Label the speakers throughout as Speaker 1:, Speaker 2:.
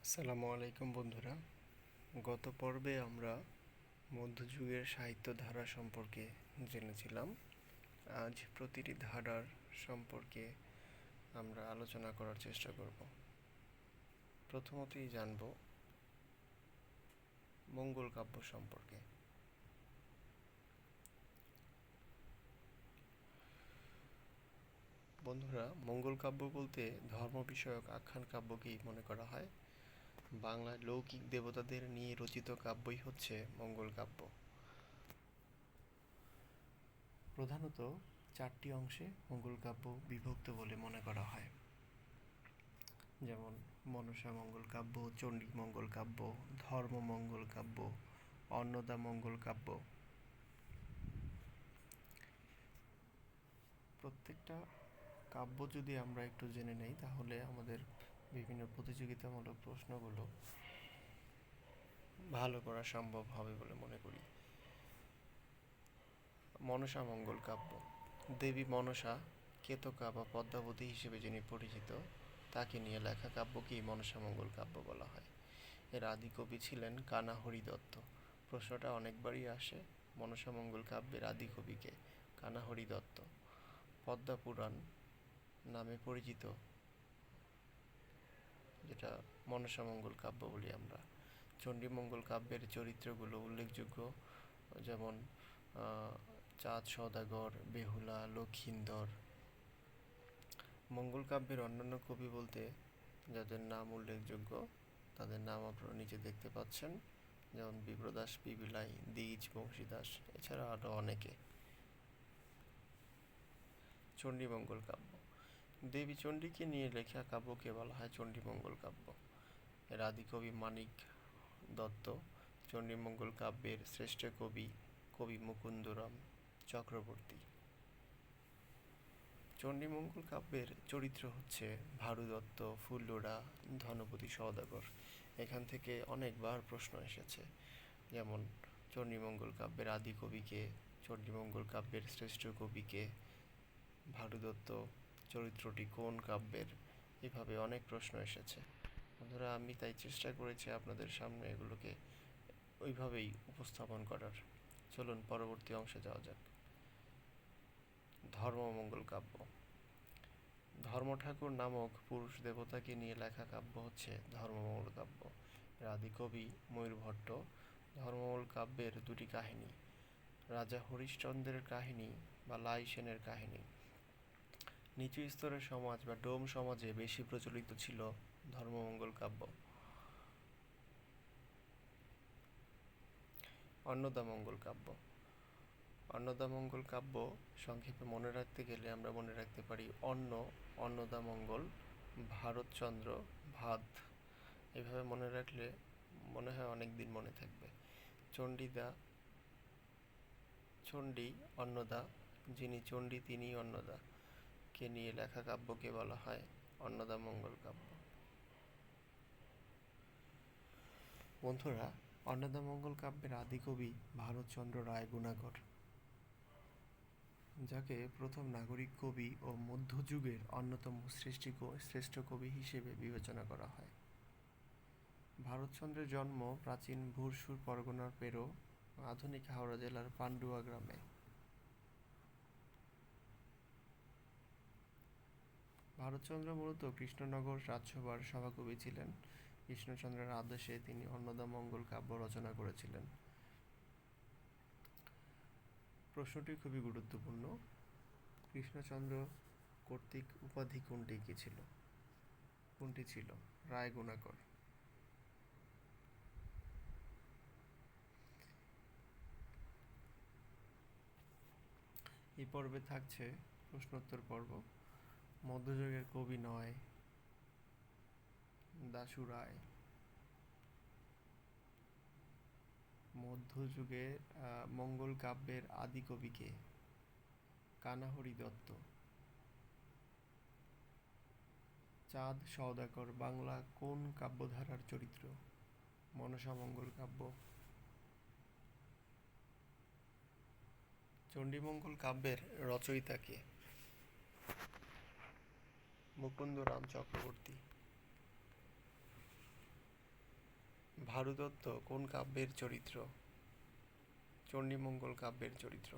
Speaker 1: আসসালামু আলাইকুম বন্ধুরা। গত পর্বে আমরা মধ্যযুগের সাহিত্য ধারা সম্পর্কে জেনেছিলাম। আজ প্রতিটি ধারার সম্পর্কে আমরা আলোচনা করার চেষ্টা করব। প্রথমতই জানব মঙ্গল কাব্য সম্পর্কে। বন্ধুরা, মঙ্গল কাব্য বলতে ধর্ম বিষয়ক আখ্যান কাব্যকেই মনে করা হয়। বাংলায় লৌকিক দেবতাদের নিয়ে রচিত কাব্যই হচ্ছে মঙ্গল কাব্য। প্রধানত 4টি অংশে মঙ্গল কাব্য বিভক্ত বলে মনে করা হয়, যেমন মনসা মঙ্গল কাব্য, চণ্ডী মঙ্গল কাব্য, ধর্ম মঙ্গল কাব্য, অন্নদা মঙ্গল কাব্য। প্রত্যেকটা কাব্য যদি আমরা একটু জেনে নেই, তাহলে আমাদের বিভিন্ন প্রতিযোগিতামূলক প্রশ্নগুলো ভালো করা সম্ভব হবে বলে মনে করি। মনসা মঙ্গল কাব্য। দেবী মনসা কেতকা বা পদ্মাবতী হিসেবে যিনি পরিচিত, তাকে নিয়ে লেখা কাব্যকেই মনসা মঙ্গল কাব্য বলা হয়। এর আদি কবি ছিলেন কানা হরি দত্ত। প্রশ্নটা অনেকবারই আসে, মনসা মঙ্গল কাব্যের আদি কবিকে? কানা হরি দত্ত। পদ্মা পুরাণ নামে পরিচিত, যেটা মনসা মঙ্গল কাব্য বলি আমরা। চণ্ডীমঙ্গল কাব্যের চরিত্রগুলো উল্লেখযোগ্য, যেমন চাঁদ সওদাগর, বেহুলা, লক্ষিন্দর। মঙ্গল কাব্যের অন্যান্য কবি বলতে যাদের নাম উল্লেখযোগ্য, তাদের নাম আপনারা নিচে দেখতে পাচ্ছেন, যেমন বিপ্রদাস, বিবিলাই, দ্বিজ, বংশীদাস, এছাড়া আরও অনেকে। চণ্ডীমঙ্গল কাব্য। দেবী চণ্ডীকে নিয়ে লেখা কাব্যকে বলা হয় চণ্ডীমঙ্গল কাব্য। এর আদি কবি মানিক দত্ত। চণ্ডীমঙ্গল কাব্যের শ্রেষ্ঠ কবি কবি মুকুন্দরাম চক্রবর্তী। চণ্ডীমঙ্গল কাব্যের চরিত্র হচ্ছে ভারু দত্ত, ফুল্লুরা, ধনপতি সওদাগর। এখান থেকে অনেকবার প্রশ্ন এসেছে, যেমন চণ্ডীমঙ্গল কাব্যের আদি কবিকে, চণ্ডীমঙ্গল কাব্যের শ্রেষ্ঠ কবিকে, ভারু দত্ত চরিত্রটি কোন কাব্যের, এভাবে অনেক প্রশ্ন এসেছে। বন্ধুরা, আমি তাই চেষ্টা করেছি আপনাদের সামনে এগুলোকে ওইভাবেই উপস্থাপন করার। চলুন পরবর্তী অংশে যাওয়া যাক। ধর্মমঙ্গল কাব্য। ধর্ম ঠাকুর নামক পুরুষ দেবতাকে নিয়ে লেখা কাব্য হচ্ছে ধর্মমঙ্গল কাব্য। এর আদি কবি ময়ূর ভট্ট। ধর্মমঙ্গল কাব্যের দুটি কাহিনী, রাজা হরিশ্চন্দ্রের কাহিনী বা লাই সেনের কাহিনী। নিচু স্তরের সমাজ বা ডোম সমাজে বেশি প্রচলিত ছিল ধর্মমঙ্গল কাব্য। অন্নদা মঙ্গল কাব্য। অন্নদা মঙ্গল কাব্য সংক্ষেপে মনে রাখতে গেলে আমরা মনে রাখতে পারি অন্নদা মঙ্গল, ভারতচন্দ্র, ভাত। এভাবে মনে রাখলে মনে হয় অনেক দিন মনে থাকবে। চণ্ডী অন্নদা, যিনি চণ্ডী তিনিই অন্নদা কে নিয়ে লেখা কাব্যকে বলা হয় অন্নদা মঙ্গল কাব্য। বন্ধুরা, অন্নদা মঙ্গল কাব্যের আদি কবি ভারতচন্দ্র রায় গুণাকর, যাকে প্রথম নাগরিক কবি ও মধ্যযুগের অন্যতম শ্রেষ্ঠ কবি হিসেবে বিবেচনা করা হয়। ভারতচন্দ্রের জন্ম প্রাচীন ভুরসুর পরগনার পেরো, আধুনিক হাওড়া জেলার পান্ডুয়া গ্রামে। ভারতচন্দ্র মূলত কৃষ্ণনগর রাজসভার সভাকবি ছিলেন। কৃষ্ণচন্দ্রের আদেশে তিনি অন্নদা মঙ্গল কাব্য রচনা করেছিলেন। প্রশ্নটি খুবই গুরুত্বপূর্ণ। কৃষ্ণচন্দ্র কর্তৃক উপাধি কোনটি ছিল? রায় গুণাকর। এই পর্বে থাকছে প্রশ্নোত্তর পর্ব। মধ্যযুগের কবি নয় দাশু রায়। মধ্যযুগে মঙ্গল কাব্যের আদি কবিকে? কানাহরি দত্ত। চাঁদ সওদাগর বাংলা কোন কাব্যধারার চরিত্র? মনসা মঙ্গল কাব্য। চণ্ডীমঙ্গল কাব্যের রচয়িতা কে? মুকুন্দরাম চক্রবর্তী। ভারুদত্ত কোন কাব্যের চরিত্র? চণ্ডীমঙ্গল কাব্যের চরিত্র।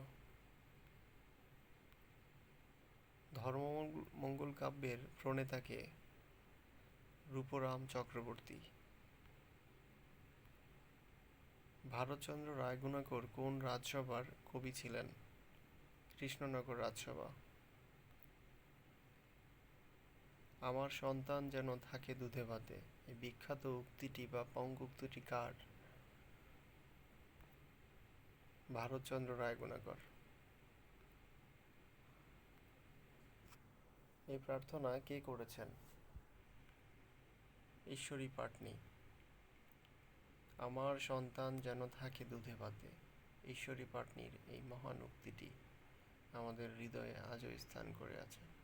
Speaker 1: ধর্মমঙ্গল কাব্যের প্রণেতা কে? রূপরাম চক্রবর্তী। ভারতচন্দ্র রায়গুণাকর কোন রাজসভার কবি ছিলেন? কৃষ্ণনগর রাজসভা। আমার সন্তান যেন থাকে দুধে ভাতে, এই বিখ্যাত উক্তিটি বা পঙ্গোক্তিটি কার? ভারতচন্দ্র রায়গুণাকর। এই প্রার্থনা কে করেছেন? ঈশ্বরী পাটনি। আমার সন্তান যেন থাকে দুধে ভাতে, ঈশ্বরী পাটনির এই মহান উক্তিটি আমাদের হৃদয়ে আজও স্থান করে আছে।